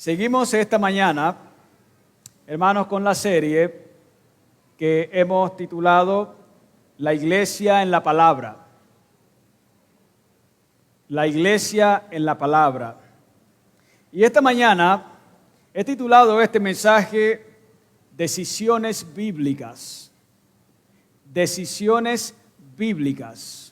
Seguimos esta mañana, hermanos, con la serie que hemos titulado La Iglesia en la Palabra. La Iglesia en la Palabra. Y esta mañana he titulado este mensaje Decisiones Bíblicas. Decisiones Bíblicas.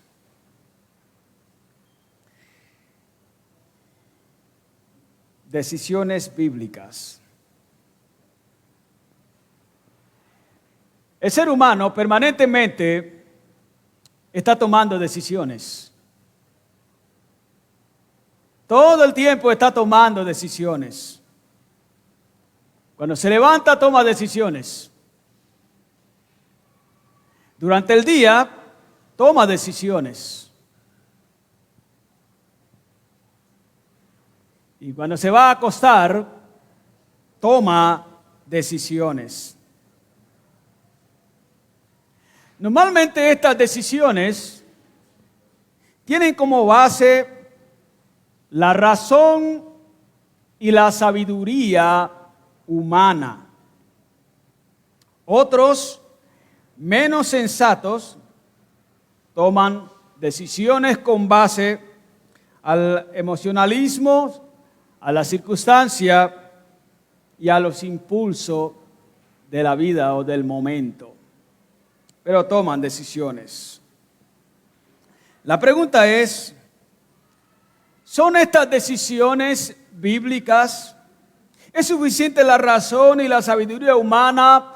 Decisiones bíblicas. El ser humano permanentemente está tomando decisiones. Todo el tiempo está tomando decisiones. Cuando se levanta, toma decisiones. Durante el día, toma decisiones. Y cuando se va a acostar, toma decisiones. Normalmente estas decisiones tienen como base la razón y la sabiduría humana. Otros, menos sensatos, toman decisiones con base al emocionalismo, a la circunstancia y a los impulsos de la vida o del momento. Pero toman decisiones. La pregunta es, ¿son estas decisiones bíblicas? ¿Es suficiente la razón y la sabiduría humana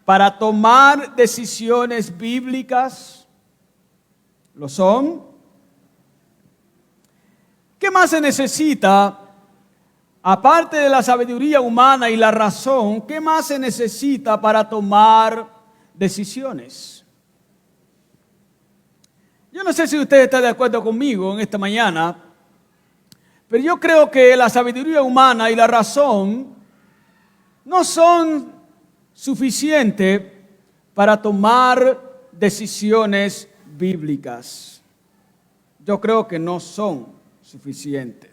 para tomar decisiones bíblicas? ¿Lo son? ¿Qué más se necesita? Aparte de la sabiduría humana y la razón, ¿qué más se necesita para tomar decisiones? Yo no sé si usted está de acuerdo conmigo en esta mañana, pero yo creo que la sabiduría humana y la razón no son suficientes para tomar decisiones bíblicas. Yo creo que no son suficientes.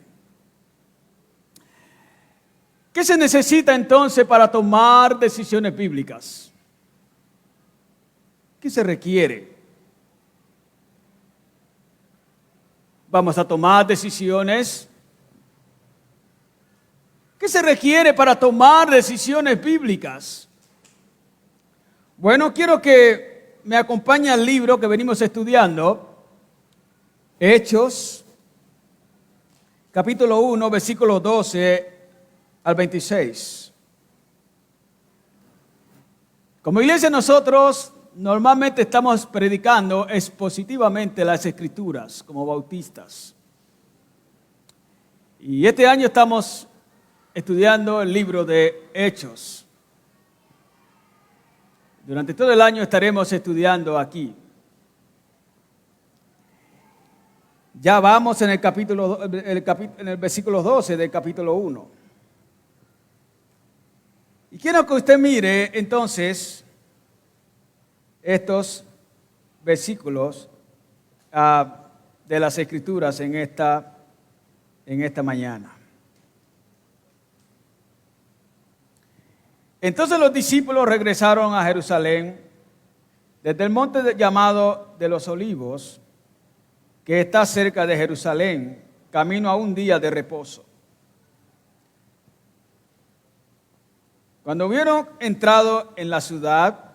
¿Qué se necesita entonces para tomar decisiones bíblicas? ¿Qué se requiere? Vamos a tomar decisiones. ¿Qué se requiere para tomar decisiones bíblicas? Bueno, quiero que me acompañe al libro que venimos estudiando, Hechos, capítulo 1, versículos 12 al 26. Como iglesia nosotros normalmente estamos predicando expositivamente las Escrituras como bautistas. Y este año estamos estudiando el libro de Hechos. Durante todo el año estaremos estudiando aquí. Ya vamos en el versículo 12 del capítulo 1. Y quiero que usted mire entonces estos versículos de las Escrituras en esta mañana. Entonces los discípulos regresaron a Jerusalén desde el monte llamado de los Olivos, que está cerca de Jerusalén, camino a un día de reposo. Cuando hubieron entrado en la ciudad,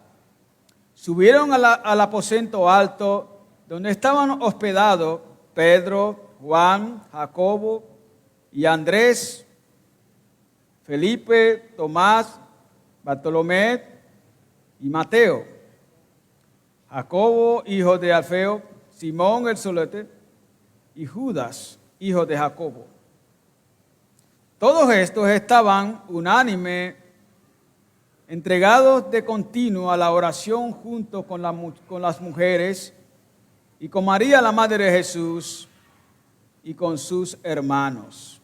subieron al aposento alto donde estaban hospedados Pedro, Juan, Jacobo y Andrés, Felipe, Tomás, Bartolomé y Mateo, Jacobo, hijo de Alfeo, Simón el Celote y Judas, hijo de Jacobo. Todos estos estaban unánimes, entregados de continuo a la oración junto con las mujeres y con María, la madre de Jesús, y con sus hermanos.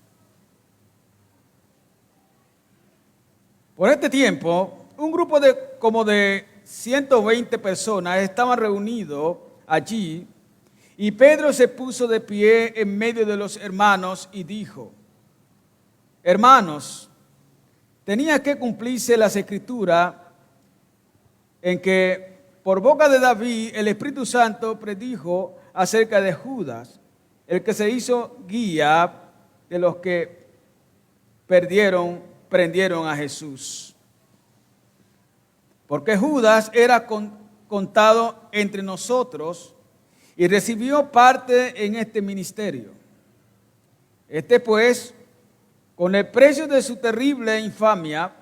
Por este tiempo, un grupo como de 120 personas estaban reunidos allí, y Pedro se puso de pie en medio de los hermanos y dijo: Hermanos, tenía que cumplirse las escrituras en que por boca de David el Espíritu Santo predijo acerca de Judas, el que se hizo guía de los que prendieron a Jesús. Porque Judas era contado entre nosotros y recibió parte en este ministerio. Este pues, con el precio de su terrible infamia,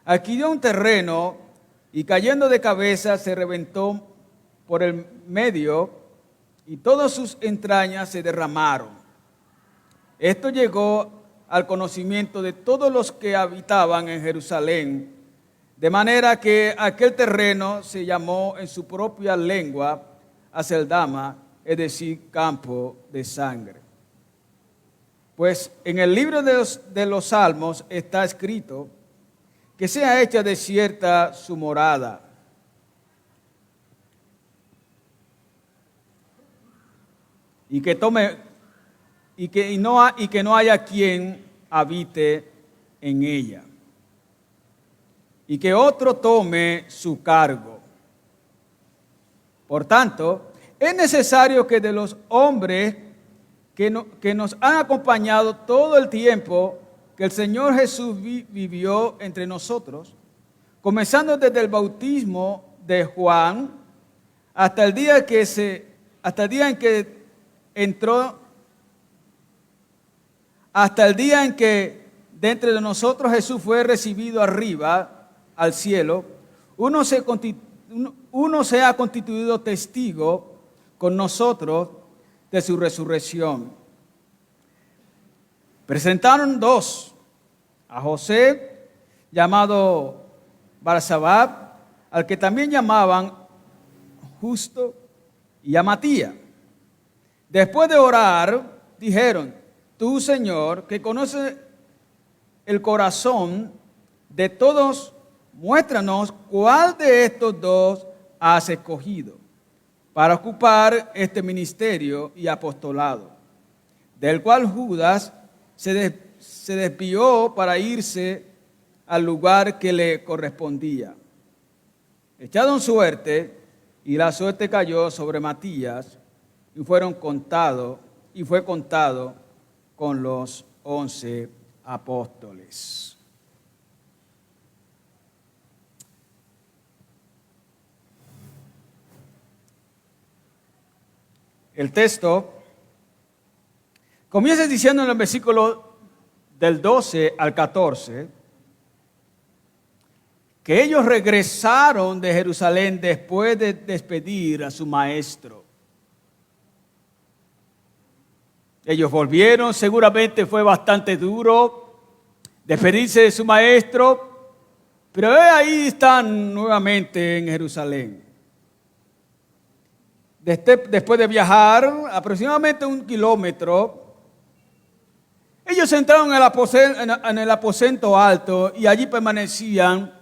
adquirió un terreno y cayendo de cabeza se reventó por el medio y todas sus entrañas se derramaron. Esto llegó al conocimiento de todos los que habitaban en Jerusalén, de manera que aquel terreno se llamó en su propia lengua Aceldama, es decir, campo de sangre. Pues en el libro de los Salmos está escrito que sea hecha desierta su morada. Y que no haya quien habite en ella. Y que otro tome su cargo. Por tanto, es necesario que de los hombres que nos han acompañado todo el tiempo que el Señor Jesús vivió entre nosotros, comenzando desde el bautismo de Juan hasta el día en que entró, hasta el día en que de entre nosotros Jesús fue recibido arriba al cielo, uno se ha constituido testigo con nosotros de su resurrección. Presentaron dos, a José, llamado Barsabá, al que también llamaban Justo, y a Matías. Después de orar, dijeron: tú, Señor, que conoces el corazón de todos, muéstranos cuál de estos dos has escogido para ocupar este ministerio y apostolado, del cual Judas se desvió para irse al lugar que le correspondía. Echaron suerte, y la suerte cayó sobre Matías, y fue contado con los 11 apóstoles. El texto comienza diciendo en el versículo del 12 al 14 que ellos regresaron de Jerusalén después de despedir a su maestro. Ellos volvieron, seguramente fue bastante duro despedirse de su maestro, pero ahí están nuevamente en Jerusalén. Después de viajar aproximadamente 1 kilómetro, ellos entraron en el aposento alto y allí permanecían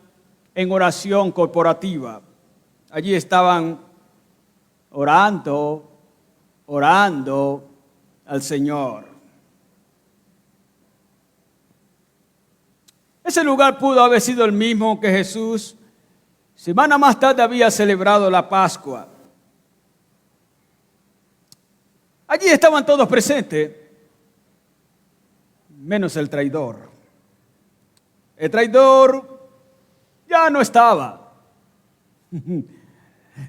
en oración corporativa. Allí estaban orando al Señor. Ese lugar pudo haber sido el mismo que Jesús semana más tarde había celebrado la Pascua. Allí estaban todos presentes, menos el traidor. El traidor ya no estaba.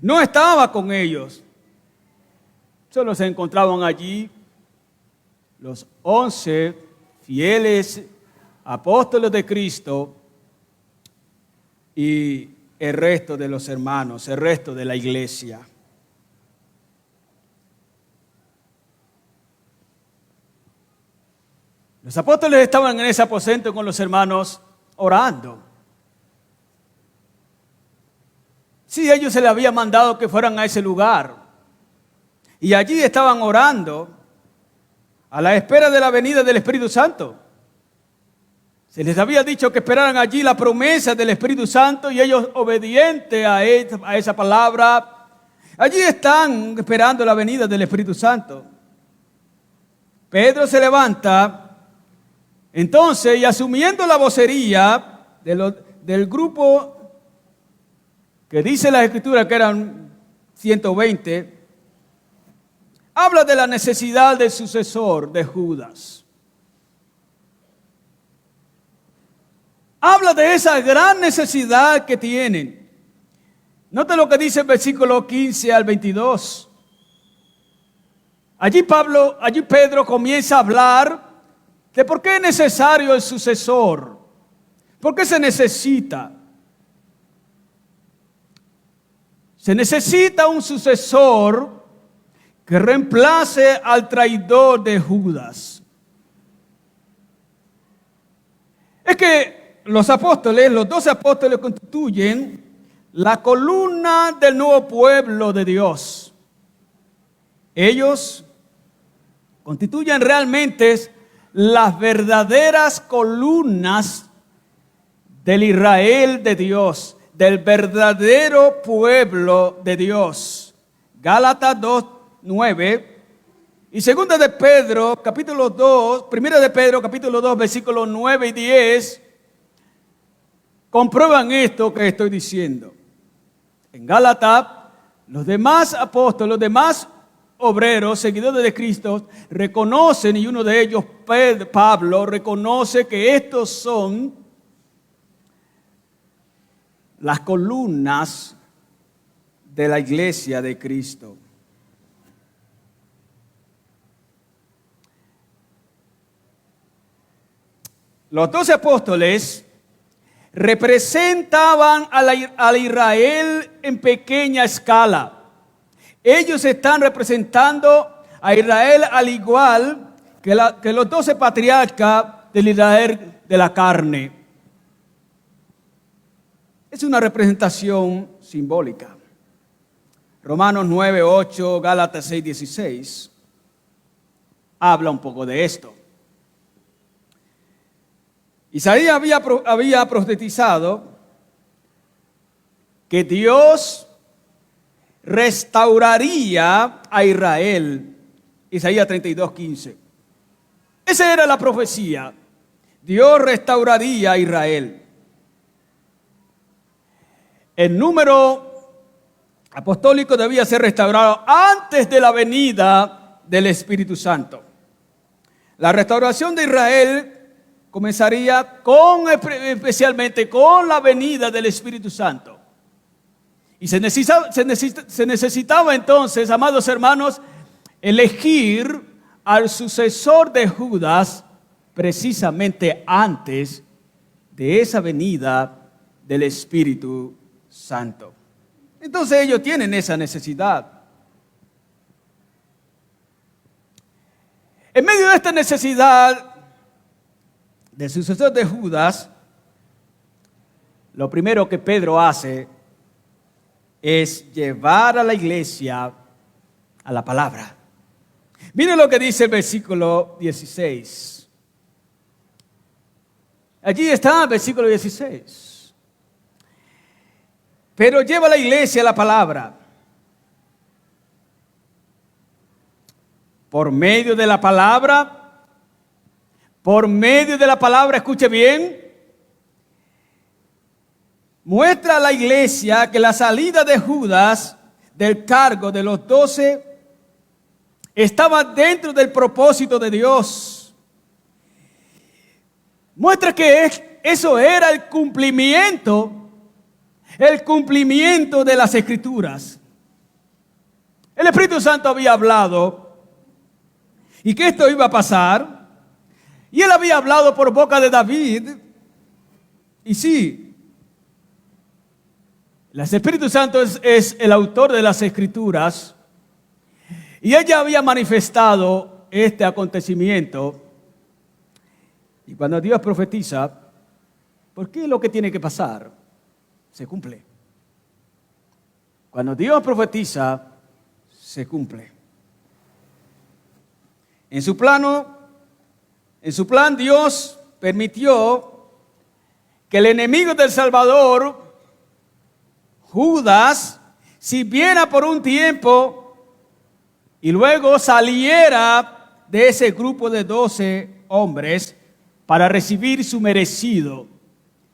No estaba con ellos. Solo se encontraban allí los 11 fieles apóstoles de Cristo y el resto de los hermanos, el resto de la iglesia. Los apóstoles estaban en ese aposento con los hermanos orando. Sí, ellos se les había mandado que fueran a ese lugar. Y allí estaban orando a la espera de la venida del Espíritu Santo. Se les había dicho que esperaran allí la promesa del Espíritu Santo y ellos, obedientes a esa palabra, allí están esperando la venida del Espíritu Santo. Pedro se levanta entonces y asumiendo la vocería del grupo que dice la Escritura que eran 120, habla de la necesidad del sucesor de Judas. Habla de esa gran necesidad que tienen. Note lo que dice el versículo 15 al 22. Allí Pedro comienza a hablar de por qué es necesario el sucesor. ¿Por qué se necesita? Se necesita un sucesor que reemplace al traidor de Judas. Es que los 12 apóstoles constituyen la columna del nuevo pueblo de Dios. Ellos constituyen realmente las verdaderas columnas del Israel de Dios, del verdadero pueblo de Dios. Gálatas 2:9 y 2 de Pedro, capítulo 2, 1 de Pedro, capítulo 2, versículos 9 y 10, comprueban esto que estoy diciendo. En Gálatas, los demás apóstoles, los demás obreros, seguidores de Cristo, reconocen, y uno de ellos, Pablo, reconoce que estos son las columnas de la iglesia de Cristo. Los 12 apóstoles representaban a Israel en pequeña escala. Ellos están representando a Israel al igual que los 12 patriarcas del Israel de la carne. Es una representación simbólica. Romanos 9:8, Gálatas 6:16 habla un poco de esto. Isaías había profetizado que Dios restauraría a Israel. Isaías 32:15. Esa era la profecía. Dios restauraría a Israel. El número apostólico debía ser restaurado antes de la venida del Espíritu Santo. La restauración de Israel comenzaría especialmente con la venida del Espíritu Santo. Y se necesitaba entonces, amados hermanos, elegir al sucesor de Judas precisamente antes de esa venida del Espíritu Santo. Entonces ellos tienen esa necesidad. En medio de esta necesidad del sucesor de Judas, lo primero que Pedro hace es llevar a la iglesia a la palabra. Miren lo que dice el versículo 16. Allí está el versículo 16. Pero lleva a la iglesia a la palabra. Por medio de la palabra, escuche bien, muestra a la iglesia que la salida de Judas del cargo de los 12 estaba dentro del propósito de Dios. Muestra que eso era el cumplimiento de las Escrituras. El Espíritu Santo había hablado y que esto iba a pasar, y él había hablado por boca de David. Y sí, el Espíritu Santo es el autor de las Escrituras, y ella había manifestado este acontecimiento. Y cuando Dios profetiza, ¿por qué lo que tiene que pasar se cumple? Cuando Dios profetiza, se cumple. En su plan, Dios permitió que el enemigo del Salvador, Judas, sirviera por un tiempo y luego saliera de ese grupo de 12 hombres para recibir su merecido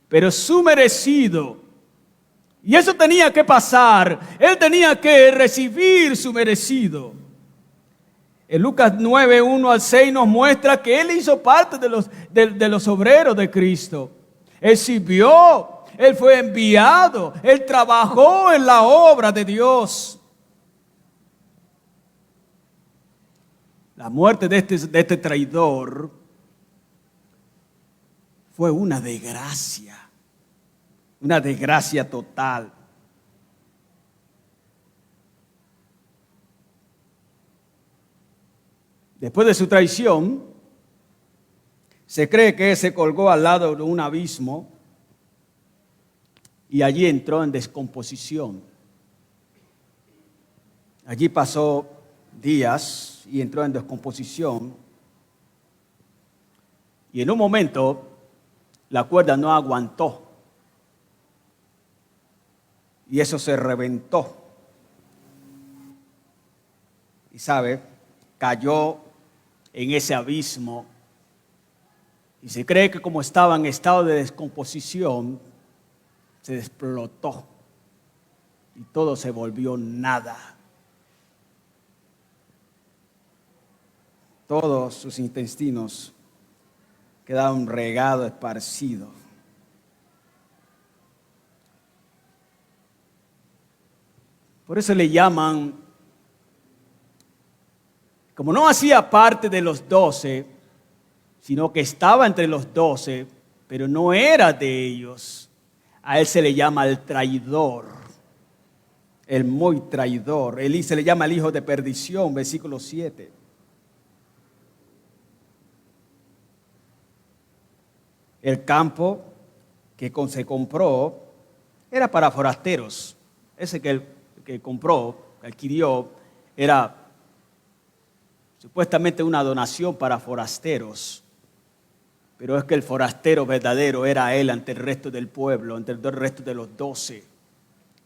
pero su merecido. Y eso tenía que pasar. Él tenía que recibir su merecido. En Lucas 9, 1 al 6 nos muestra que Él hizo parte de los obreros de Cristo. Él sirvió, Él fue enviado, Él trabajó en la obra de Dios. La muerte de este traidor fue una desgracia total. Después de su traición, se cree que se colgó al lado de un abismo y allí entró en descomposición. Allí pasó días y entró en descomposición. Y en un momento la cuerda no aguantó. Y eso se reventó. Y sabe, cayó en ese abismo. Y se cree que como estaba en estado de descomposición, se explotó. Y todo se volvió nada. Todos sus intestinos quedaron regados, esparcidos. Por eso le llaman, como no hacía parte de los 12, sino que estaba entre los 12, pero no era de ellos, a él se le llama el traidor, el muy traidor. Él se le llama el hijo de perdición, versículo 7. El campo que se compró era para forasteros. Ese que compró, que adquirió, era supuestamente una donación para forasteros. Pero es que el forastero verdadero era él ante el resto del pueblo, ante el resto de los 12.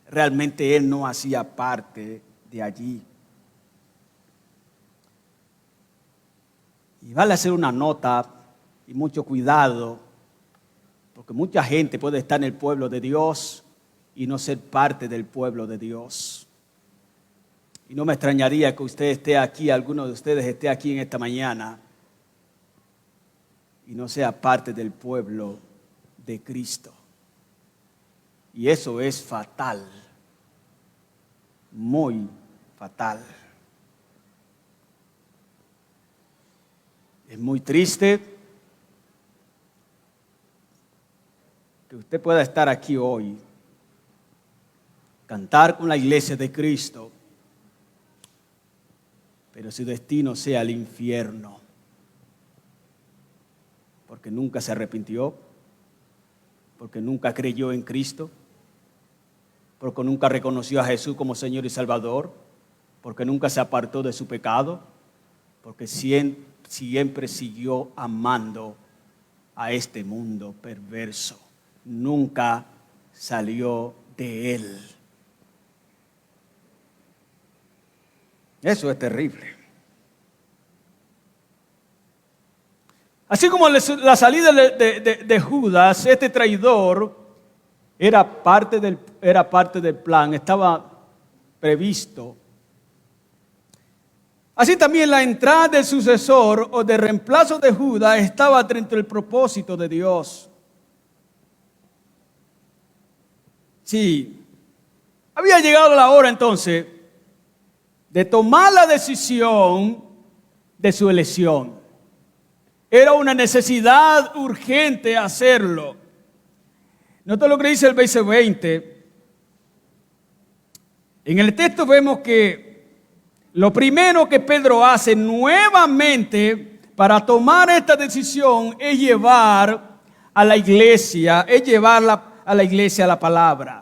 Realmente él no hacía parte de allí. Y vale hacer una nota y mucho cuidado, porque mucha gente puede estar en el pueblo de Dios y no ser parte del pueblo de Dios. Y no me extrañaría que usted esté aquí, alguno de ustedes esté aquí en esta mañana y no sea parte del pueblo de Cristo. Y eso es fatal, muy fatal. Es muy triste que usted pueda estar aquí hoy, cantar con la iglesia de Cristo, pero su destino sea el infierno, porque nunca se arrepintió, porque nunca creyó en Cristo, porque nunca reconoció a Jesús como Señor y Salvador, porque nunca se apartó de su pecado, porque siempre siguió amando a este mundo perverso. Nunca salió de él. Eso es terrible. Así como la salida de Judas, este traidor, era parte del plan, estaba previsto. Así también la entrada del sucesor o de reemplazo de Judas estaba dentro del propósito de Dios. Sí, había llegado la hora entonces de tomar la decisión de su elección. Era una necesidad urgente hacerlo. Nota lo que dice el verso 20. En el texto vemos que lo primero que Pedro hace nuevamente para tomar esta decisión es llevar a la iglesia, a la iglesia la palabra.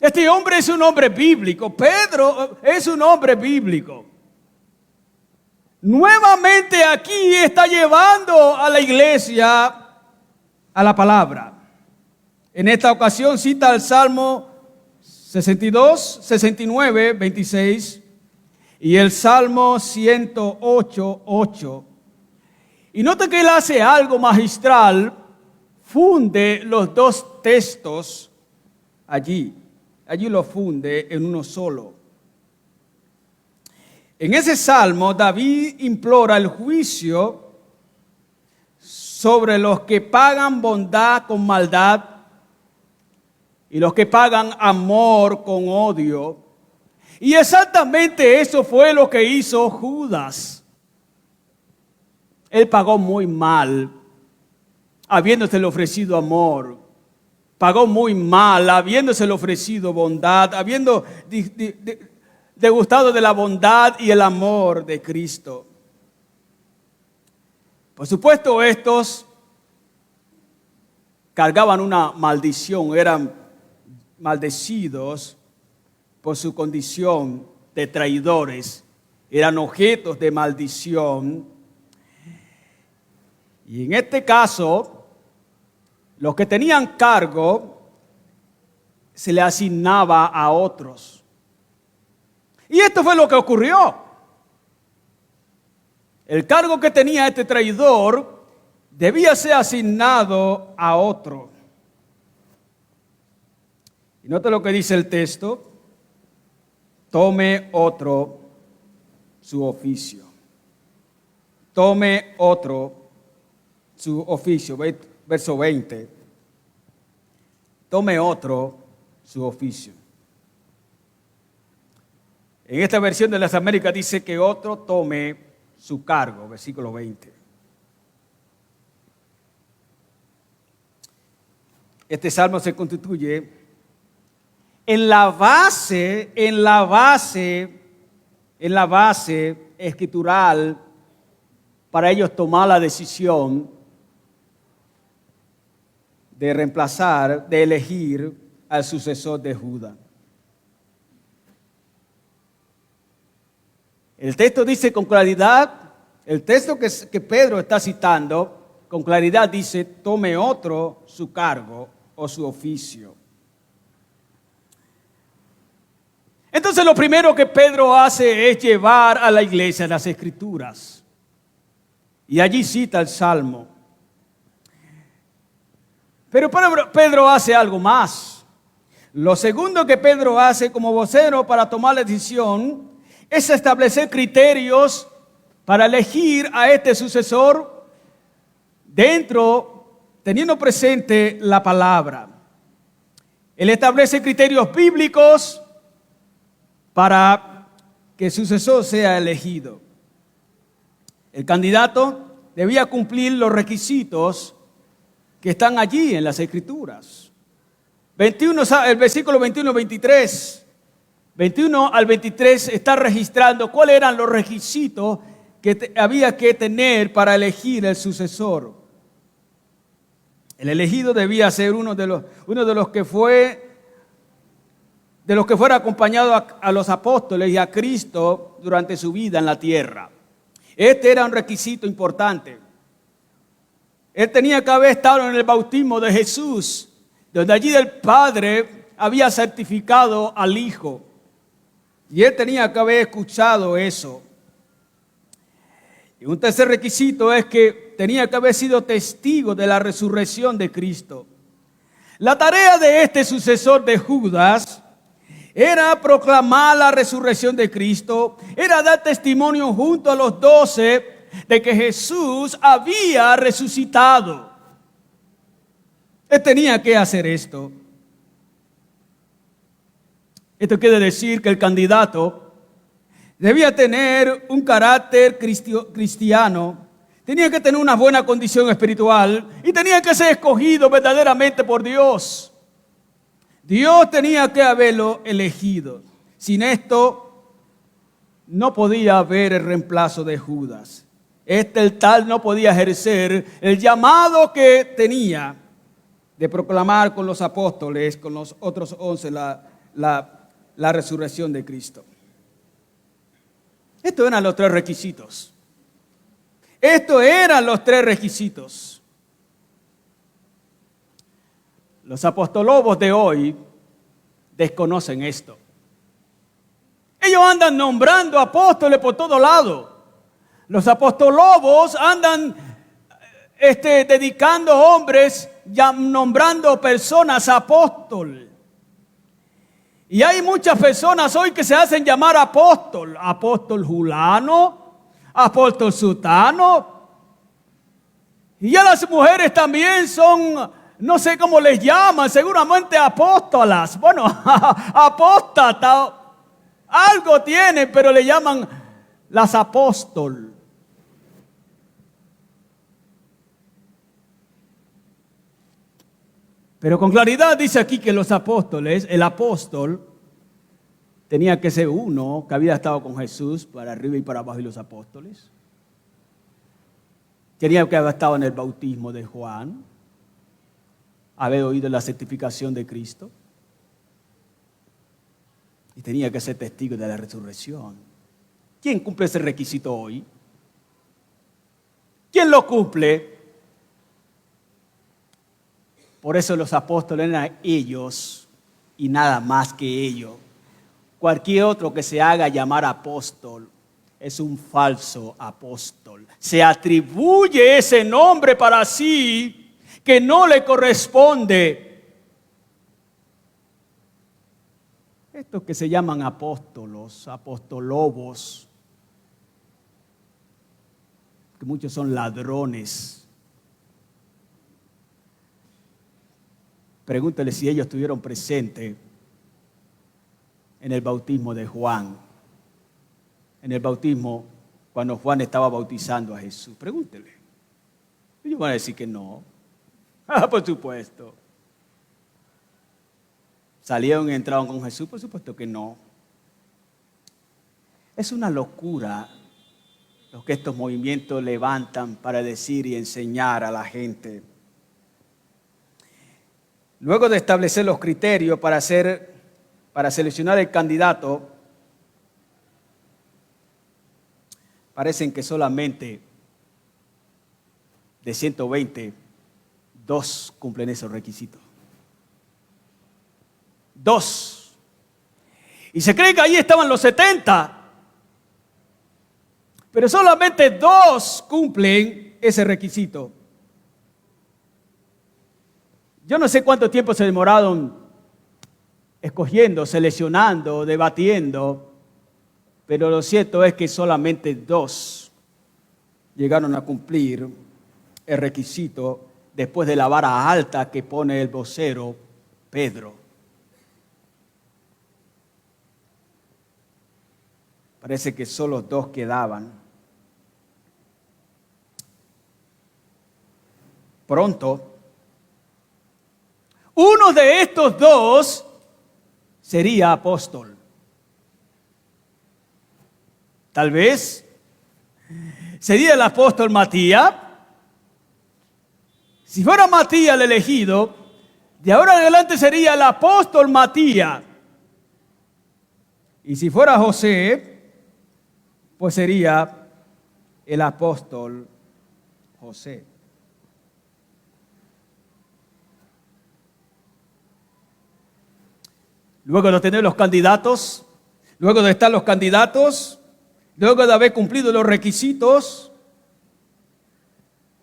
Este hombre es un hombre bíblico. Pedro es un hombre bíblico. Nuevamente aquí está llevando a la iglesia a la palabra. En esta ocasión cita el Salmo 62, 69, 26 y el Salmo 108, 8. Y note que él hace algo magistral funde los dos textos allí lo funde en uno solo. En ese salmo, David implora el juicio sobre los que pagan bondad con maldad y los que pagan amor con odio. Y exactamente eso fue lo que hizo Judas. Él pagó muy mal, habiéndosele ofrecido amor. Pagó muy mal, habiéndosele ofrecido bondad, habiendo degustado de la bondad y el amor de Cristo. Por supuesto, estos cargaban una maldición, eran maldecidos por su condición de traidores, eran objetos de maldición. Y en este caso, los que tenían cargo se le asignaba a otros. Y esto fue lo que ocurrió. El cargo que tenía este traidor debía ser asignado a otro. Y nota lo que dice el texto: tome otro su oficio. Tome otro su oficio. Verso 20. Tome otro su oficio. En esta versión de las Américas dice que otro tome su cargo. Versículo 20. Este salmo se constituye en la base escritural para ellos tomar la decisión de reemplazar, de elegir al sucesor de Judas. El texto dice con claridad, el texto que Pedro está citando, con claridad dice: tome otro su cargo o su oficio. Entonces lo primero que Pedro hace es llevar a la iglesia las Escrituras. Y allí cita el Salmo. Pero Pedro hace algo más. Lo segundo que Pedro hace como vocero para tomar la decisión es establecer criterios para elegir a este sucesor teniendo presente la palabra. Él establece criterios bíblicos para que el sucesor sea elegido. El candidato debía cumplir los requisitos que están allí en las Escrituras. El versículo 21 al 23 está registrando cuáles eran los requisitos que había que tener para elegir el sucesor. El elegido debía ser uno de los que fuera acompañado a los apóstoles y a Cristo durante su vida en la tierra. Este era un requisito importante. Él tenía que haber estado en el bautismo de Jesús, donde allí el Padre había certificado al Hijo. Y él tenía que haber escuchado eso. Y un tercer requisito es que tenía que haber sido testigo de la resurrección de Cristo. La tarea de este sucesor de Judas era proclamar la resurrección de Cristo, era dar testimonio junto a los 12 de que Jesús había resucitado. Él tenía que hacer esto. Esto quiere decir que el candidato debía tener un carácter cristiano, tenía que tener una buena condición espiritual y tenía que ser escogido verdaderamente por Dios. Dios tenía que haberlo elegido. Sin esto no podía haber el reemplazo de Judas. El tal no podía ejercer el llamado que tenía de proclamar con los apóstoles, con los otros 11, la resurrección de Cristo. Estos eran los tres requisitos. Los apostolobos de hoy desconocen esto. Ellos andan nombrando apóstoles por todo lado. Los apostolobos andan dedicando hombres ya nombrando personas apóstol. Y hay muchas personas hoy que se hacen llamar apóstol. Apóstol Julano, apóstol Sutano. Y ya las mujeres también son, no sé cómo les llaman, seguramente apóstolas. Bueno, apóstata, algo tienen, pero le llaman las apóstol. Pero con claridad dice aquí que los apóstoles, el apóstol, tenía que ser uno que había estado con Jesús para arriba y para abajo y los apóstoles. Tenía que haber estado en el bautismo de Juan, haber oído la certificación de Cristo. Y tenía que ser testigo de la resurrección. ¿Quién cumple ese requisito hoy? ¿Quién lo cumple? Por eso los apóstoles eran ellos y nada más que ellos. Cualquier otro que se haga llamar apóstol es un falso apóstol. Se atribuye ese nombre para sí que no le corresponde. Estos que se llaman apóstolos, apostolobos, que muchos son ladrones. Pregúntale si ellos estuvieron presentes en el bautismo de Juan. En el bautismo, cuando Juan estaba bautizando a Jesús. Pregúntele. Ellos van a decir que no. Por supuesto. ¿Salieron y entraron con Jesús? Por supuesto que no. Es una locura lo que estos movimientos levantan para decir y enseñar a la gente. Luego de establecer los criterios para seleccionar el candidato, parecen que solamente de 120, 2 cumplen esos requisitos. 2. Y se cree que ahí estaban los 70. Pero solamente 2 cumplen ese requisito. Yo no sé cuánto tiempo se demoraron escogiendo, seleccionando, debatiendo, pero lo cierto es que solamente 2 llegaron a cumplir el requisito después de la vara alta que pone el vocero Pedro. Parece que solo 2 quedaban. Pronto, uno de estos 2 sería apóstol. Tal vez sería el apóstol Matías. Si fuera Matías el elegido, de ahora en adelante sería el apóstol Matías. Y si fuera José, pues sería el apóstol José. Luego de tener los candidatos, luego de estar los candidatos, luego de haber cumplido los requisitos,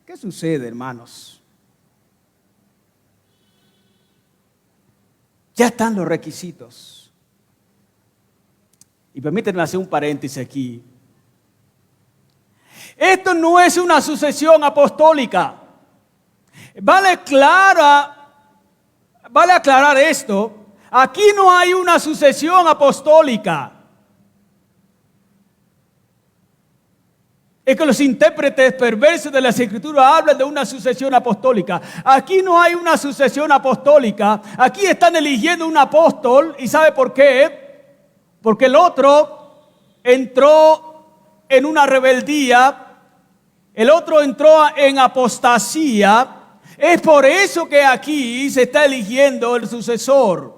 ¿qué sucede, hermanos? Ya están los requisitos. Y permítanme hacer un paréntesis aquí. Esto no es una sucesión apostólica. Vale aclarar esto. Aquí no hay una sucesión apostólica. Es que los intérpretes perversos de las Escrituras hablan de una sucesión apostólica. Aquí no hay una sucesión apostólica. Aquí están eligiendo un apóstol. ¿Y sabe por qué? Porque el otro entró en una rebeldía. El otro entró en apostasía. Es por eso que aquí se está eligiendo el sucesor.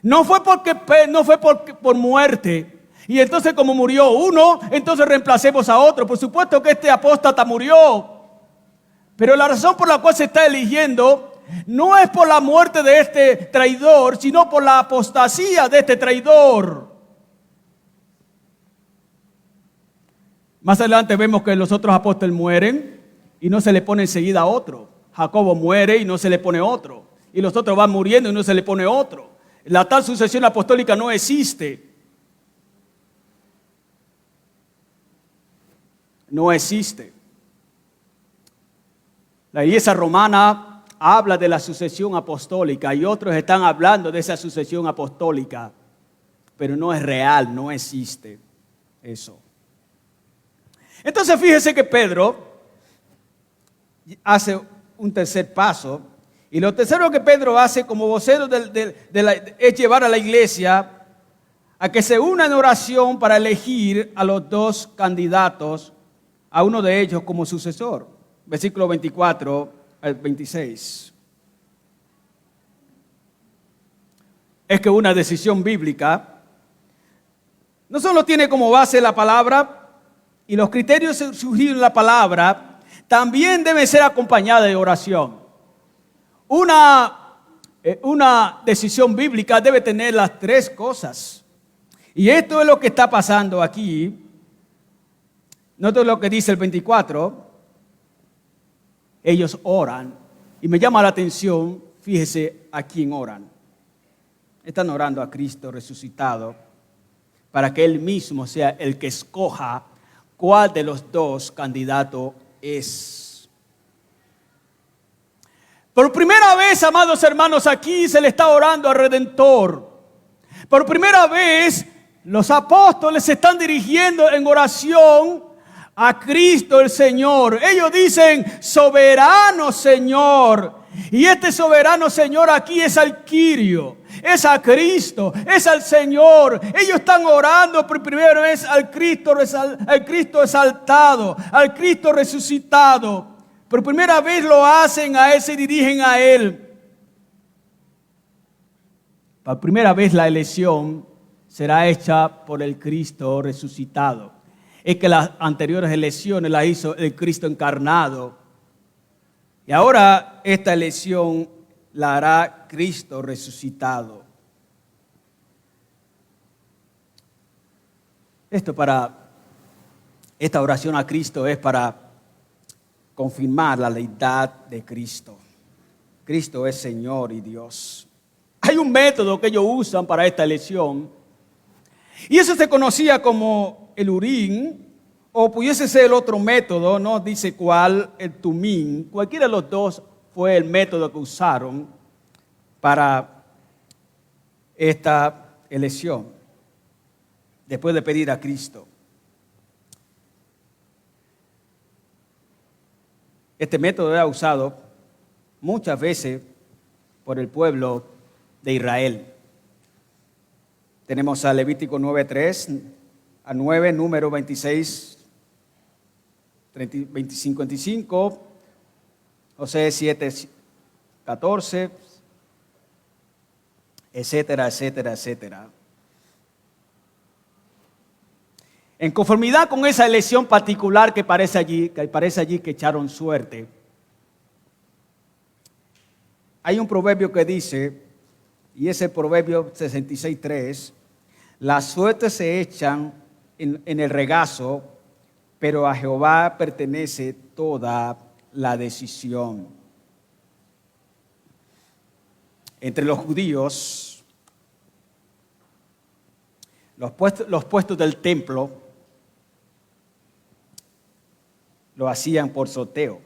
No fue por muerte. Y entonces como murió uno, entonces reemplacemos a otro. Por supuesto que este apóstata murió. Pero la razón por la cual se está eligiendo no es por la muerte de este traidor, sino por la apostasía de este traidor. Más adelante vemos que los otros apóstoles mueren y no se le pone enseguida a otro. Jacobo muere y no se le pone otro. Y los otros van muriendo y no se le pone otro. La tal sucesión apostólica no existe. No existe. La Iglesia romana habla de la sucesión apostólica y otros están hablando de esa sucesión apostólica, pero no es real, no existe eso. Entonces fíjese que Pedro hace un tercer paso, y lo tercero que Pedro hace como vocero es llevar a la iglesia a que se una en oración para elegir a los dos candidatos, a uno de ellos como sucesor. Versículo 24 al 26. Es que una decisión bíblica no solo tiene como base la palabra y los criterios surgidos en la palabra, también debe ser acompañada de oración. Una decisión bíblica debe tener las tres cosas. Y esto es lo que está pasando aquí. Noten lo que dice el 24. Ellos oran. Y me llama la atención, fíjese a quién oran. Están orando a Cristo resucitado para que Él mismo sea el que escoja cuál de los dos candidatos es. Por primera vez, amados hermanos, aquí se le está orando al Redentor. Por primera vez, los apóstoles se están dirigiendo en oración a Cristo el Señor. Ellos dicen, soberano Señor. Y este soberano Señor aquí es al Kyrio, es a Cristo, es al Señor. Ellos están orando por primera vez al Cristo exaltado, al Cristo resucitado. Por primera vez lo hacen a Él, se dirigen a Él. Por primera vez la elección será hecha por el Cristo resucitado. Es que las anteriores elecciones las hizo el Cristo encarnado. Y ahora esta elección la hará Cristo resucitado. Esta oración a Cristo es para confirmar la deidad de Cristo. Cristo es Señor y Dios. Hay un método que ellos usan para esta elección. Y eso se conocía como el Urim, o pudiese ser el otro método, no dice cuál, el Tumim. Cualquiera de los dos fue el método que usaron para esta elección, después de pedir a Cristo. Este método era usado muchas veces por el pueblo de Israel. Tenemos a Levítico 9:3 a 9, número 26, 55, José 7:14, etcétera, etcétera, etcétera. En conformidad con esa elección particular que parece allí que echaron suerte, hay un proverbio que dice, y es el proverbio 66:3, las suertes se echan en el regazo, pero a Jehová pertenece toda la decisión. Entre los judíos, los puestos del templo lo hacían por sorteo.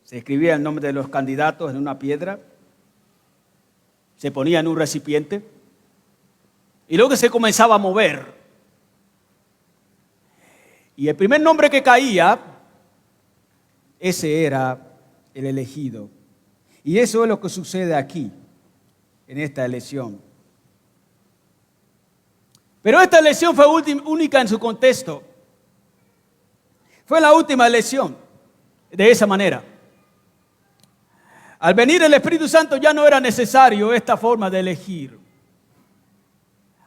Se escribía el nombre de los candidatos en una piedra, se ponía en un recipiente y luego se comenzaba a mover. Y el primer nombre que caía, ese era el elegido. Y eso es lo que sucede aquí, en esta elección. Pero esta elección fue única en su contexto. Fue la última elección, de esa manera. Al venir el Espíritu Santo ya no era necesario esta forma de elegir.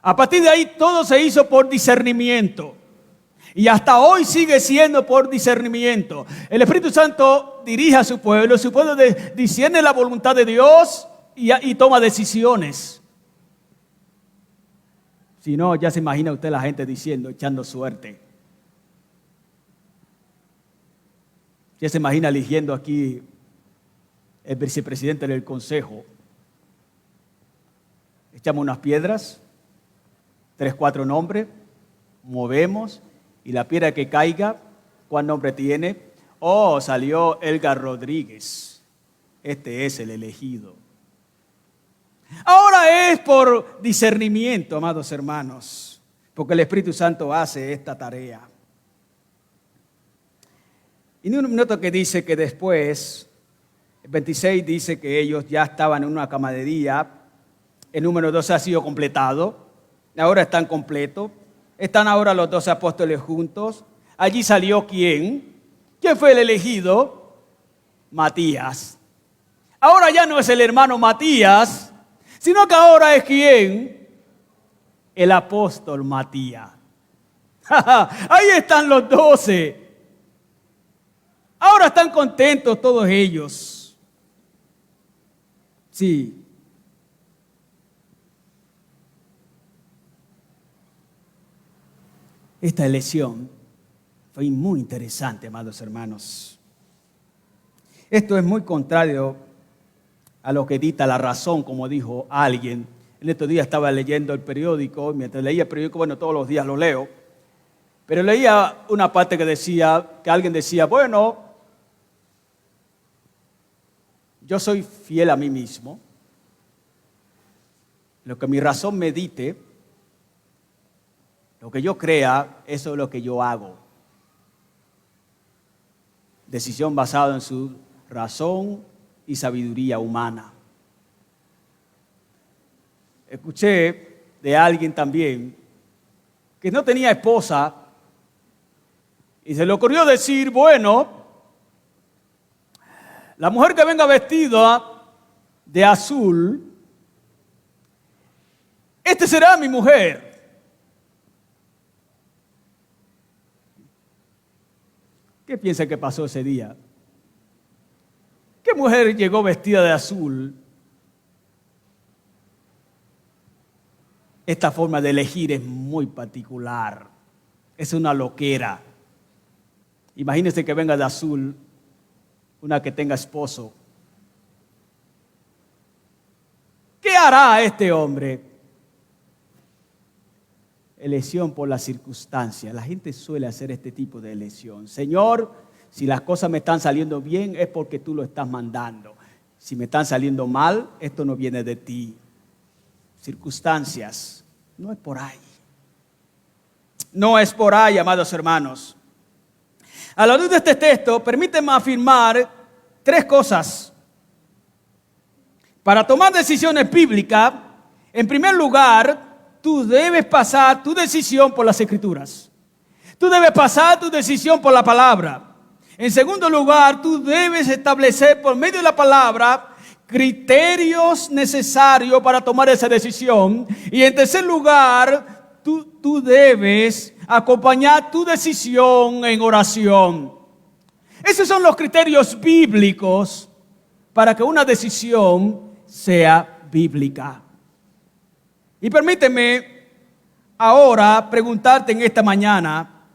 A partir de ahí todo se hizo por discernimiento. Y hasta hoy sigue siendo por discernimiento. El Espíritu Santo dirige a su pueblo discierne la voluntad de Dios y toma decisiones. Si no, ya se imagina usted la gente diciendo, echando suerte. Ya se imagina eligiendo aquí el vicepresidente del consejo. Echamos unas piedras, 3, 4 nombres, movemos y la piedra que caiga, ¿cuál nombre tiene? Oh, salió Edgar Rodríguez. Este es el elegido. Ahora es por discernimiento, amados hermanos, porque el Espíritu Santo hace esta tarea. Y en un minuto que dice que después, el 26 dice que ellos ya estaban en una camaradería. El número 12 ha sido completado. Ahora están completos. Están ahora los 12 apóstoles juntos. Allí salió ¿quién? ¿Quién fue el elegido? Matías. Ahora ya no es el hermano Matías, sino que ahora es ¿quién? El apóstol Matías. Ahí están los 12. Ahora están contentos todos ellos. Sí. Esta elección fue muy interesante, amados hermanos. Esto es muy contrario a lo que dicta la razón, como dijo alguien. En estos días estaba leyendo el periódico, mientras leía el periódico, bueno, todos los días lo leo, pero leía una parte que decía, que alguien decía, bueno, yo soy fiel a mí mismo, lo que mi razón me dite, lo que yo crea, eso es lo que yo hago. Decisión basada en su razón y sabiduría humana. Escuché de alguien también que no tenía esposa y se le ocurrió decir, bueno, la mujer que venga vestida de azul, esta será mi mujer. ¿Qué piensa que pasó ese día? ¿Qué mujer llegó vestida de azul? Esta forma de elegir es muy particular. Es una loquera. Imagínese que venga de azul una que tenga esposo. ¿Qué hará este hombre? Elección por las circunstancias. La gente suele hacer este tipo de elección. Señor, si las cosas me están saliendo bien es porque tú lo estás mandando. Si me están saliendo mal, esto no viene de ti. Circunstancias. No es por ahí. No es por ahí, amados hermanos. A la luz de este texto, permíteme afirmar 3 cosas. Para tomar decisiones bíblicas, en primer lugar, tú debes pasar tu decisión por las Escrituras. Tú debes pasar tu decisión por la palabra. En segundo lugar, tú debes establecer por medio de la palabra criterios necesarios para tomar esa decisión. Y en tercer lugar, tú debes acompañar tu decisión en oración. Esos son los criterios bíblicos para que una decisión sea bíblica. Y permíteme ahora preguntarte en esta mañana,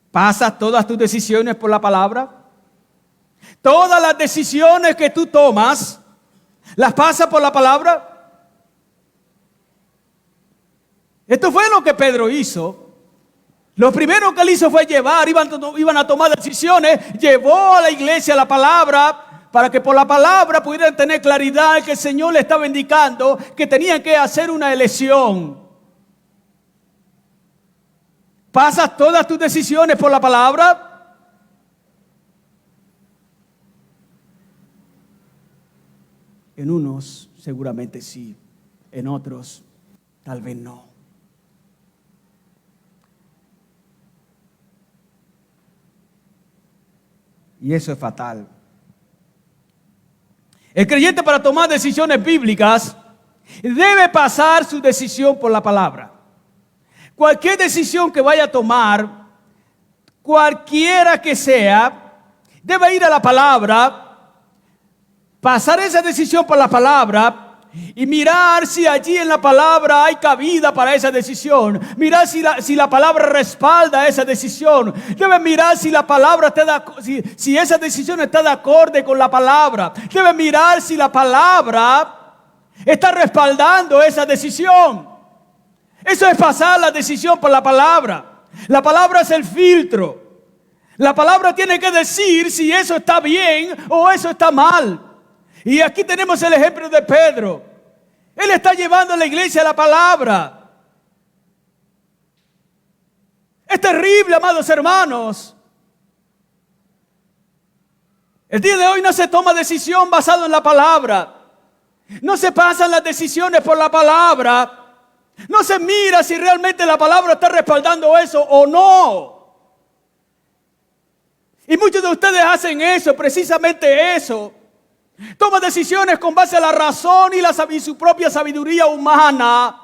¿pasas todas tus decisiones por la palabra? ¿Todas las decisiones que tú tomas, las pasas por la palabra? Esto fue lo que Pedro hizo. Lo primero que él hizo fue iban a tomar decisiones, llevó a la iglesia la palabra, para que por la palabra pudieran tener claridad que el Señor le estaba indicando que tenían que hacer una elección. ¿Pasas todas tus decisiones por la palabra? En unos seguramente sí, en otros tal vez no. Y eso es fatal. El creyente, para tomar decisiones bíblicas, debe pasar su decisión por la palabra. Cualquier decisión que vaya a tomar, cualquiera que sea, debe ir a la palabra, pasar esa decisión por la palabra, y mirar si allí en la palabra hay cabida para esa decisión. Mirar si la palabra respalda esa decisión. Debe mirar si la palabra si esa decisión está de acuerdo con la palabra. Debe mirar si la palabra está respaldando esa decisión. Eso es pasar la decisión por la palabra. La palabra es el filtro. La palabra tiene que decir si eso está bien o eso está mal. Y aquí tenemos el ejemplo de Pedro. Él está llevando a la iglesia la palabra. Es terrible, amados hermanos. El día de hoy no se toma decisión basada en la palabra. No se pasan las decisiones por la palabra. No se mira si realmente la palabra está respaldando eso o no. Y muchos de ustedes hacen eso, precisamente eso. Toman decisiones con base a la razón y su propia sabiduría humana.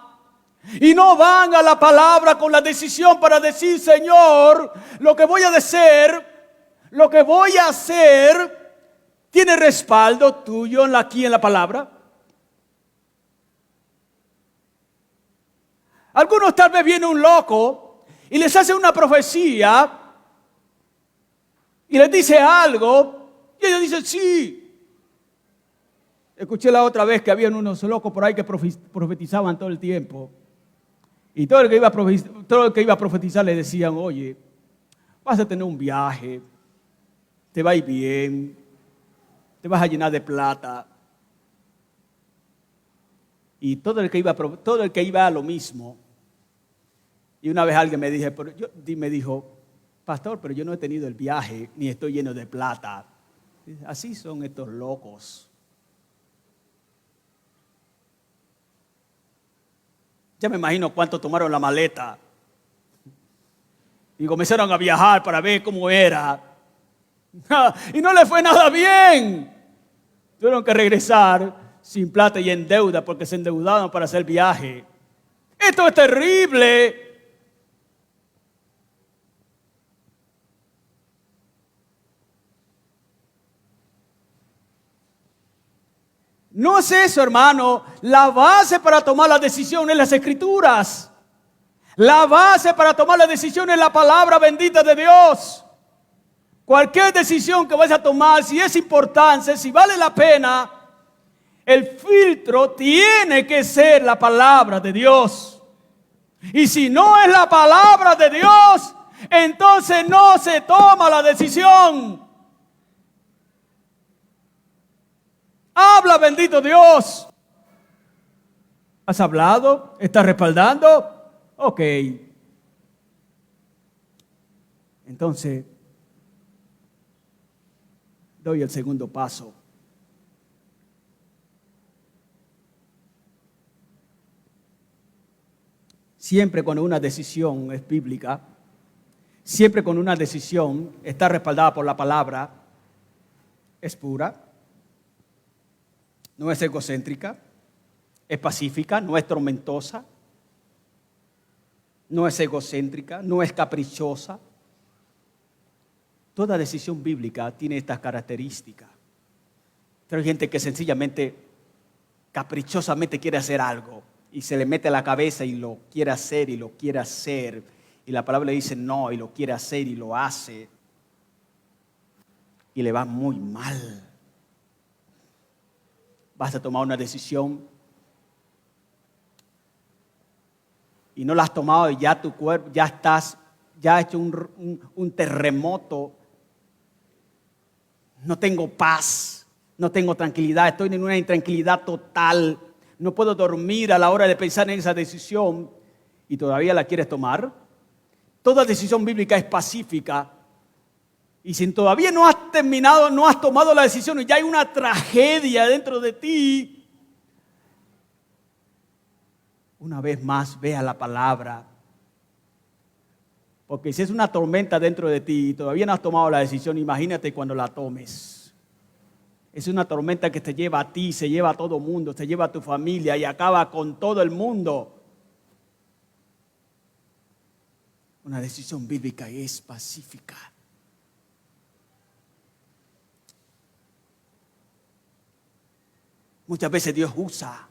Y no van a la palabra con la decisión para decir, Señor, lo que voy a hacer, ¿tiene respaldo tuyo aquí en la palabra? Algunos tal vez viene un loco y les hace una profecía y les dice algo y ellos dicen sí. Escuché la otra vez que habían unos locos por ahí que profetizaban todo el tiempo. Y todo el que iba a profetizar le decían, oye, vas a tener un viaje, te va a ir bien, te vas a llenar de plata. Y todo el que iba a lo mismo. Y una vez alguien me dijo, pastor, pero yo no he tenido el viaje, ni estoy lleno de plata. Así son estos locos. Ya me imagino cuánto tomaron la maleta y comenzaron a viajar para ver cómo era. Y no le fue nada bien. Tuvieron que regresar sin plata y en deuda porque se endeudaron para hacer viaje. Esto es terrible. No es eso, hermano. La base para tomar la decisión es las Escrituras. La base para tomar la decisión es la palabra bendita de Dios. Cualquier decisión que vayas a tomar, si es importante, si vale la pena, el filtro tiene que ser la palabra de Dios. Y si no es la palabra de Dios, entonces no se toma la decisión. Habla, bendito Dios. ¿Has hablado? ¿Estás respaldando? Ok. Entonces, doy el segundo paso. Siempre cuando una decisión es bíblica, siempre cuando una decisión está respaldada por la palabra, es pura. No es egocéntrica, es pacífica, no es tormentosa, no es egocéntrica, no es caprichosa. Toda decisión bíblica tiene estas características. Pero hay gente que sencillamente, caprichosamente quiere hacer algo y se le mete a la cabeza y lo quiere hacer y lo quiere hacer. Y la palabra le dice no y lo quiere hacer y lo hace. Y le va muy mal. Vas a tomar una decisión y no la has tomado y ya tu cuerpo, ya ha hecho un terremoto. No tengo paz, no tengo tranquilidad, estoy en una intranquilidad total. No puedo dormir a la hora de pensar en esa decisión y todavía la quieres tomar. Toda decisión bíblica es pacífica. Y si todavía no has terminado, no has tomado la decisión y ya hay una tragedia dentro de ti, una vez más vea la palabra. Porque si es una tormenta dentro de ti y todavía no has tomado la decisión, imagínate cuando la tomes. Es una tormenta que te lleva a ti, se lleva a todo el mundo, se lleva a tu familia y acaba con todo el mundo. Una decisión bíblica es pacífica. Muchas veces Dios usa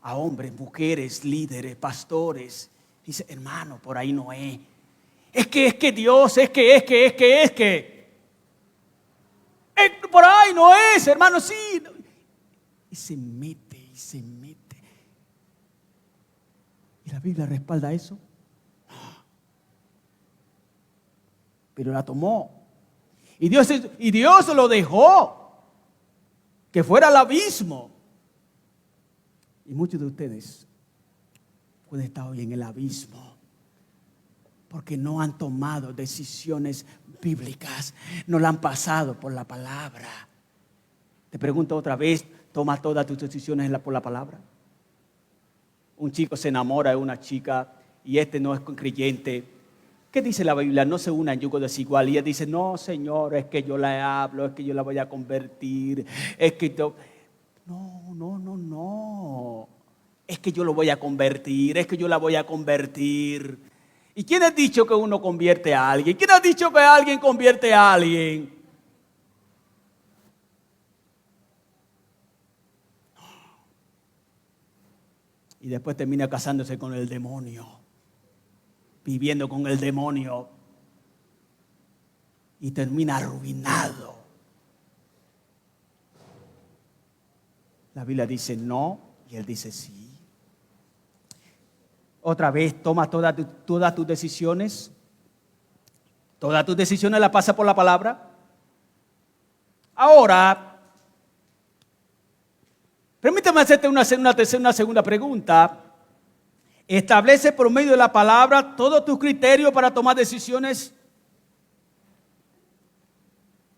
a hombres, mujeres, líderes, pastores. Dice, hermano, por ahí no es. Es que Dios, es que. Por ahí no es, hermano, sí. Y se mete. ¿Y la Biblia respalda eso? Pero la tomó. Y Dios lo dejó que fuera al abismo. Y muchos de ustedes pueden estar hoy en el abismo porque no han tomado decisiones bíblicas, no la han pasado por la palabra. Te pregunto otra vez, ¿toma todas tus decisiones por la palabra? Un chico se enamora de una chica y no es creyente. ¿Qué dice la Biblia? No se una en yugo desigual. Y ella dice, no, Señor, es que yo la hablo, es que yo la voy a convertir, es que yo... No. Es que yo lo voy a convertir, es que yo la voy a convertir. ¿Y quién ha dicho que uno convierte a alguien? ¿Quién ha dicho que alguien convierte a alguien? Y después termina casándose con el demonio, viviendo con el demonio, y termina arruinado. La Biblia dice no y él dice sí. Otra vez, toma todas tus decisiones. Todas tus decisiones las pasa por la palabra. Ahora, permítame hacerte una segunda pregunta. ¿Establece por medio de la palabra todos tus criterios para tomar decisiones?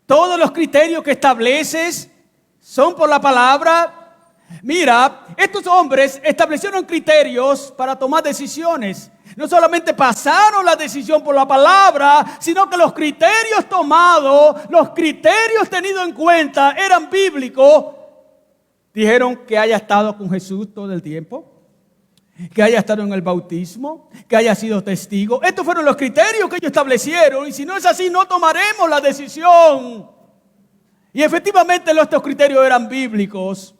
¿Todos los criterios que estableces son por la palabra? Mira, estos hombres establecieron criterios para tomar decisiones. No solamente pasaron la decisión por la palabra, sino que los criterios tomados, los criterios tenidos en cuenta eran bíblicos. Dijeron que haya estado con Jesús todo el tiempo, que haya estado en el bautismo, que haya sido testigo. Estos fueron los criterios que ellos establecieron, y si no es así, no tomaremos la decisión. Y efectivamente estos criterios eran bíblicos.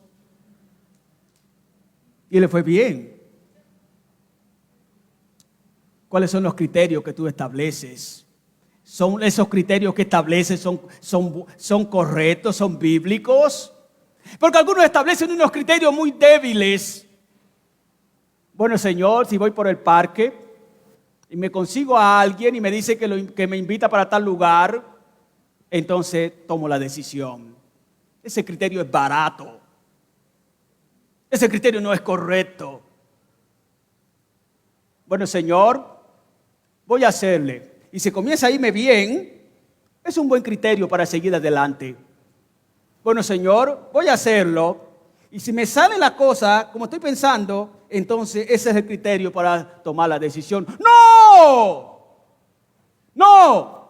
Y le fue bien. ¿Cuáles son los criterios que tú estableces? ¿Son esos criterios que estableces son correctos, son bíblicos? Porque algunos establecen unos criterios muy débiles. Bueno, Señor, si voy por el parque y me consigo a alguien y me dice que me invita para tal lugar, entonces tomo la decisión. Ese criterio es barato. Ese criterio no es correcto. Bueno, Señor, voy a hacerle. Y si comienza a irme bien, es un buen criterio para seguir adelante. Bueno, Señor, voy a hacerlo. Y si me sale la cosa como estoy pensando, entonces ese es el criterio para tomar la decisión. ¡No! ¡No!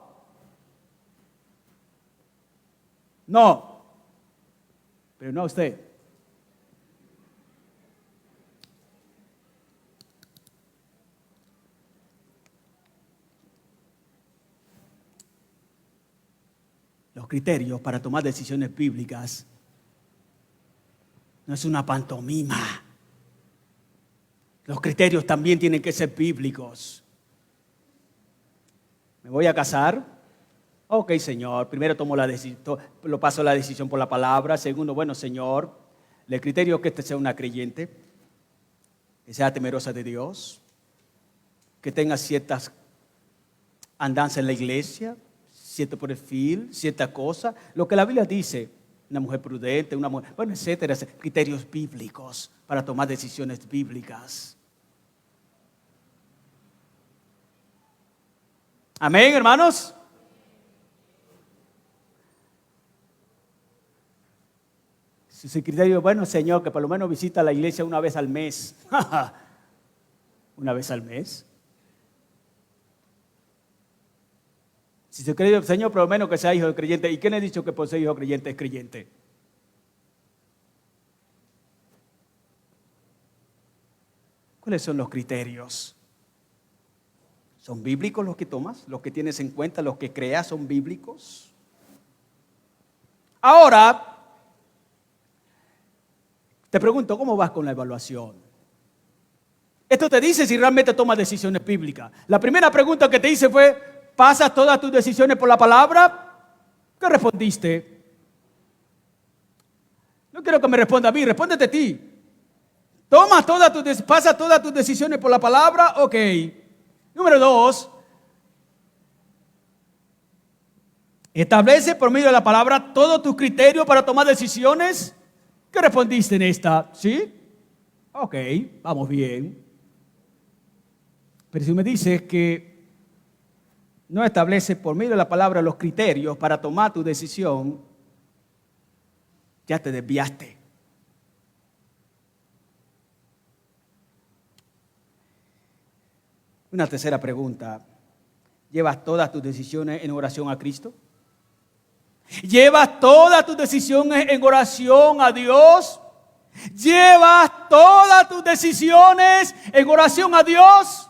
No. Pero no usted. Los criterios para tomar decisiones bíblicas no es una pantomima. Los criterios también tienen que ser bíblicos. ¿Me voy a casar? Ok, Señor. Primero tomo lo paso la decisión por la palabra. Segundo, bueno, Señor, el criterio es que sea una creyente, que sea temerosa de Dios, que tenga ciertas andanzas en la iglesia, cierto perfil, cierta cosa, lo que la Biblia dice, una mujer prudente, una mujer, bueno, etcétera, criterios bíblicos para tomar decisiones bíblicas. Amén, hermanos. Si su criterio, bueno, Señor, que por lo menos visita la iglesia una vez al mes. ¿Una vez al mes? Si se cree, Señor, por lo menos que sea hijo de creyente. ¿Y quién ha dicho que por ser hijo de creyente es creyente? ¿Cuáles son los criterios? ¿Son bíblicos los que tomas? ¿Los que tienes en cuenta? ¿Los que creas son bíblicos? Ahora, te pregunto, ¿cómo vas con la evaluación? Esto te dice si realmente tomas decisiones bíblicas. La primera pregunta que te hice fue, ¿pasas todas tus decisiones por la palabra? ¿Qué respondiste? No quiero que me responda a mí, respóndete a ti. ¿Pasas todas tus decisiones por la palabra? Ok. Número 2, establece por medio de la palabra todos tus criterios para tomar decisiones. ¿Qué respondiste en esta? ¿Sí? Ok, vamos bien. Pero si me dices que no establece por medio de la palabra los criterios para tomar tu decisión, ya te desviaste. Una tercera pregunta. ¿Llevas todas tus decisiones en oración a Cristo? ¿Llevas todas tus decisiones en oración a Dios? ¿Llevas todas tus decisiones en oración a Dios?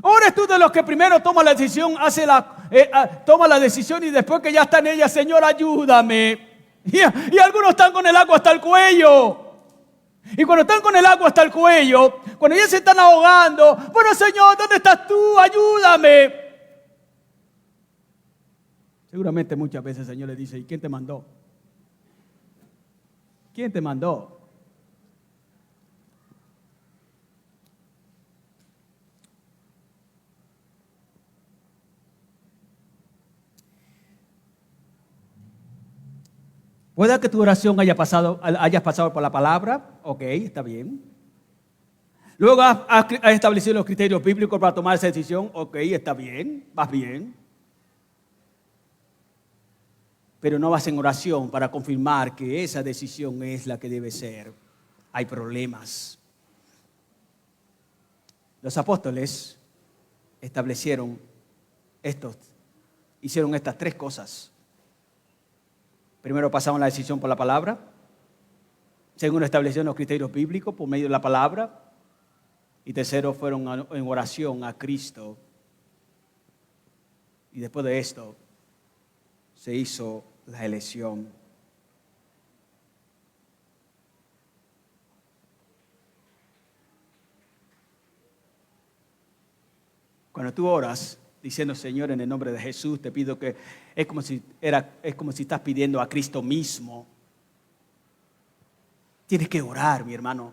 ¿O eres tú de los que primero toma la decisión, toma la decisión y después que ya está en ella, Señor, ayúdame? Y algunos están con el agua hasta el cuello. Y cuando están con el agua hasta el cuello, cuando ya se están ahogando, bueno, Señor, ¿dónde estás tú? Ayúdame. Seguramente muchas veces el Señor le dice, ¿y quién te mandó? ¿Quién te mandó? Puede que tu oración hayas pasado por la palabra, ok, está bien. Luego has establecido los criterios bíblicos para tomar esa decisión, ok, está bien, vas bien. Pero no vas en oración para confirmar que esa decisión es la que debe ser. Hay problemas. Los apóstoles hicieron estas tres cosas. Primero pasaron la decisión por la palabra. Segundo, establecieron los criterios bíblicos por medio de la palabra. Y tercero, fueron en oración a Cristo. Y después de esto, se hizo la elección. Cuando tú oras diciendo, Señor, en el nombre de Jesús, te pido que es como si estás pidiendo a Cristo mismo. Tienes que orar, mi hermano.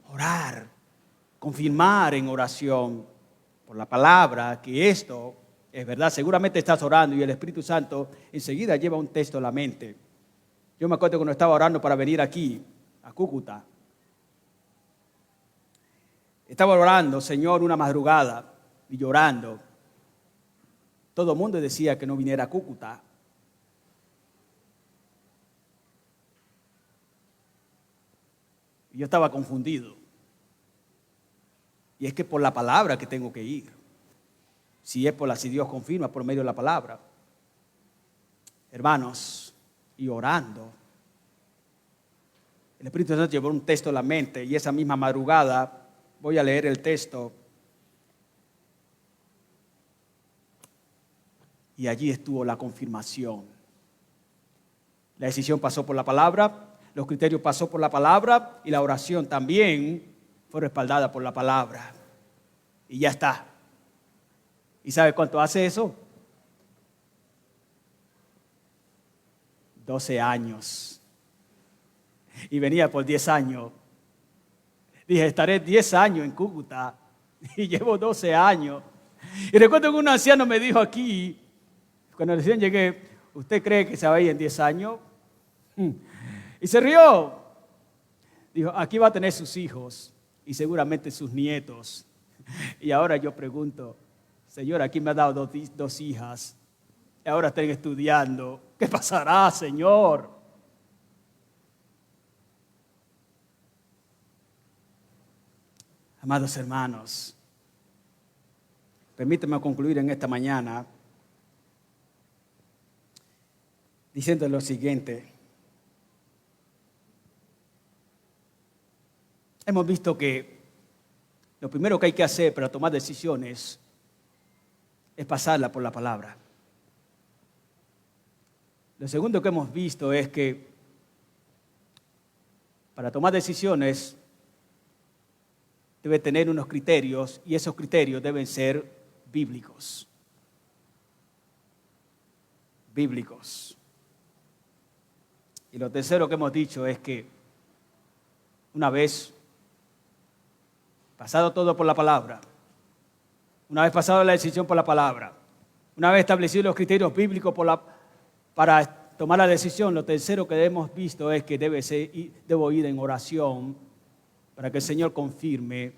Orar, confirmar en oración por la palabra que esto es verdad. Seguramente estás orando y el Espíritu Santo enseguida lleva un texto a la mente. Yo me acuerdo cuando estaba orando para venir aquí, a Cúcuta. Estaba orando, Señor, una madrugada y llorando. Todo el mundo decía que no viniera a Cúcuta. Y yo estaba confundido. Y es que por la palabra que tengo que ir. Si Dios confirma por medio de la palabra. Hermanos, y orando, el Espíritu Santo llevó un texto a la mente y esa misma madrugada voy a leer el texto. Y allí estuvo la confirmación. La decisión pasó por la palabra, los criterios pasó por la palabra y la oración también fue respaldada por la palabra. Y ya está. ¿Y sabe cuánto hace eso? 12 años. Y venía por 10 años. Dije, estaré 10 años en Cúcuta. Y llevo 12 años. Y recuerdo que un anciano me dijo aquí, cuando recién llegué, ¿usted cree que se va a ir en 10 años? Y se rió. Dijo, aquí va a tener sus hijos y seguramente sus nietos. Y ahora yo pregunto, Señor, aquí me ha dado dos hijas. Y ahora están estudiando. ¿Qué pasará, Señor? Amados hermanos, permíteme concluir en esta mañana diciendo lo siguiente. Hemos visto que lo primero que hay que hacer para tomar decisiones es pasarla por la palabra. Lo segundo que hemos visto es que para tomar decisiones debe tener unos criterios y esos criterios deben ser bíblicos. Bíblicos. Y lo tercero que hemos dicho es que una vez pasado todo por la palabra, una vez pasado la decisión por la palabra, una vez establecidos los criterios bíblicos para tomar la decisión, lo tercero que hemos visto es que debo ir en oración para que el Señor confirme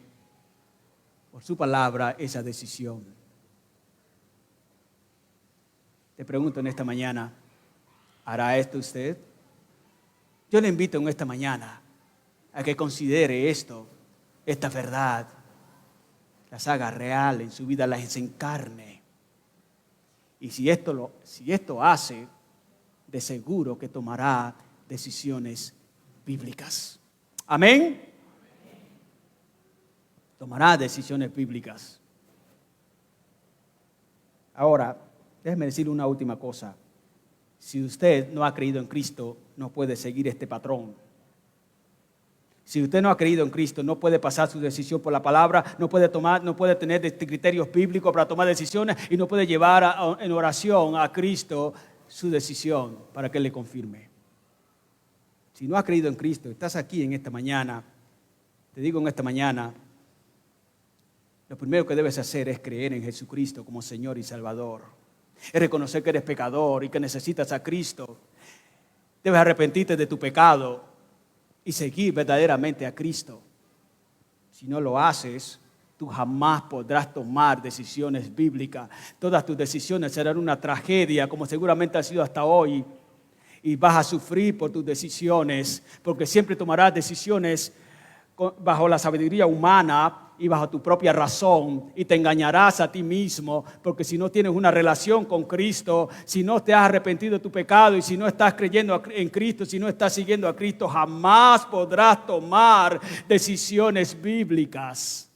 por su palabra esa decisión. Te pregunto en esta mañana, ¿hará esto usted? Yo le invito en esta mañana a que considere esta verdad, las haga real en su vida, las encarne. Y si esto hace, de seguro que tomará decisiones bíblicas. Amén. Tomará decisiones bíblicas. Ahora, déjeme decir una última cosa. Si usted no ha creído en Cristo, no puede seguir este patrón. Si usted no ha creído en Cristo, no puede pasar su decisión por la palabra, no puede tener criterios bíblicos para tomar decisiones y no puede llevar en oración a Cristo su decisión para que Él le confirme. Si no has creído en Cristo, estás aquí en esta mañana, te digo en esta mañana, lo primero que debes hacer es creer en Jesucristo como Señor y Salvador. Es reconocer que eres pecador y que necesitas a Cristo. Debes arrepentirte de tu pecado y seguir verdaderamente a Cristo. Si no lo haces, tú jamás podrás tomar decisiones bíblicas. Todas tus decisiones serán una tragedia, como seguramente ha sido hasta hoy. Y vas a sufrir por tus decisiones, porque siempre tomarás decisiones bajo la sabiduría humana y bajo tu propia razón, y te engañarás a ti mismo, porque si no tienes una relación con Cristo, si no te has arrepentido de tu pecado y si no estás creyendo en Cristo, si no estás siguiendo a Cristo, jamás podrás tomar decisiones bíblicas.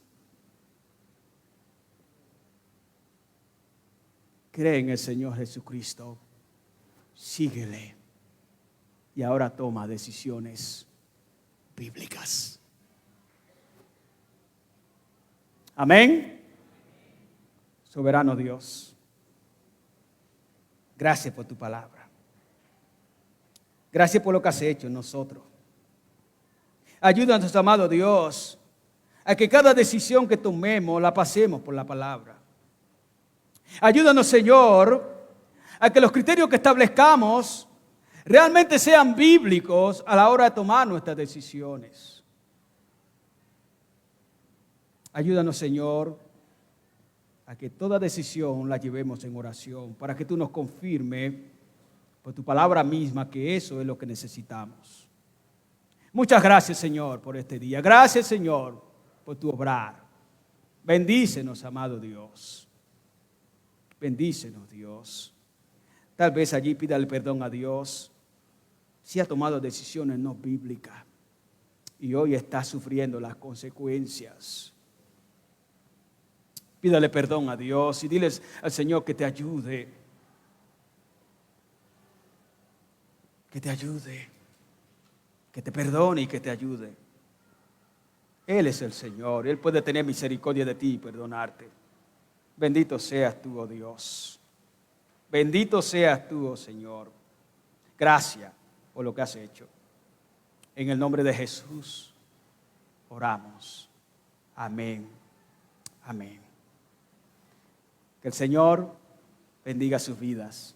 Cree en el Señor Jesucristo, síguele y ahora toma decisiones bíblicas. Amén. Soberano Dios, gracias por tu palabra. Gracias por lo que has hecho en nosotros. Ayúdanos, amado Dios, a que cada decisión que tomemos la pasemos por la palabra. Ayúdanos, Señor, a que los criterios que establezcamos realmente sean bíblicos a la hora de tomar nuestras decisiones. Ayúdanos, Señor, a que toda decisión la llevemos en oración, para que tú nos confirmes por tu palabra misma que eso es lo que necesitamos. Muchas gracias, Señor, por este día. Gracias, Señor, por tu obrar. Bendícenos, amado Dios. Bendícenos, Dios. Tal vez allí pídale perdón a Dios si ha tomado decisiones no bíblicas y hoy está sufriendo las consecuencias. Pídale perdón a Dios y diles al Señor que te ayude. Que te ayude. Que te perdone y que te ayude. Él es el Señor. Él puede tener misericordia de ti y perdonarte. Bendito seas tú, oh Dios. Bendito seas tú, oh Señor. Gracias por lo que has hecho. En el nombre de Jesús oramos. Amén. Amén. Que el Señor bendiga sus vidas.